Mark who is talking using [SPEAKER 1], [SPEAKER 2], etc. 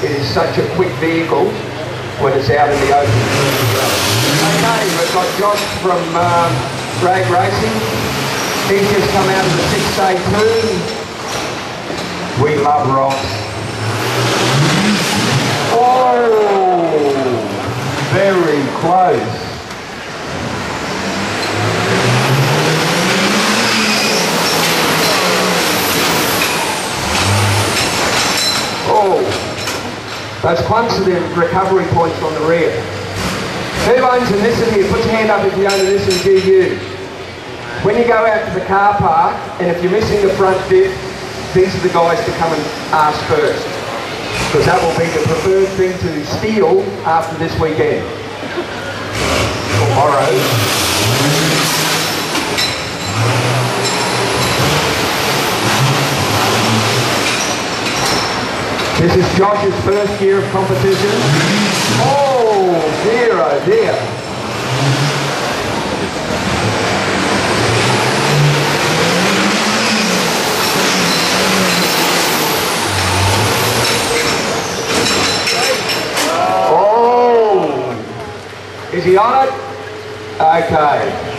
[SPEAKER 1] it is such a quick vehicle when it's out in the open. Okay, we've got Josh from R.A.G Racing. He's just come out of the 6A2. We love rocks. Oh, very close. Oh, those clumps are the recovery points on the rear. Who owns a Nissan here? Put your hand up if you own a Nissan GQ. When you go out to the car park, and if you're missing the front dip, these are the guys to come and ask first. Because that will be the preferred thing to steal after this weekend. Tomorrow. This is Josh's first year of competition. Oh dear, oh dear. Oh, is he on it? Okay.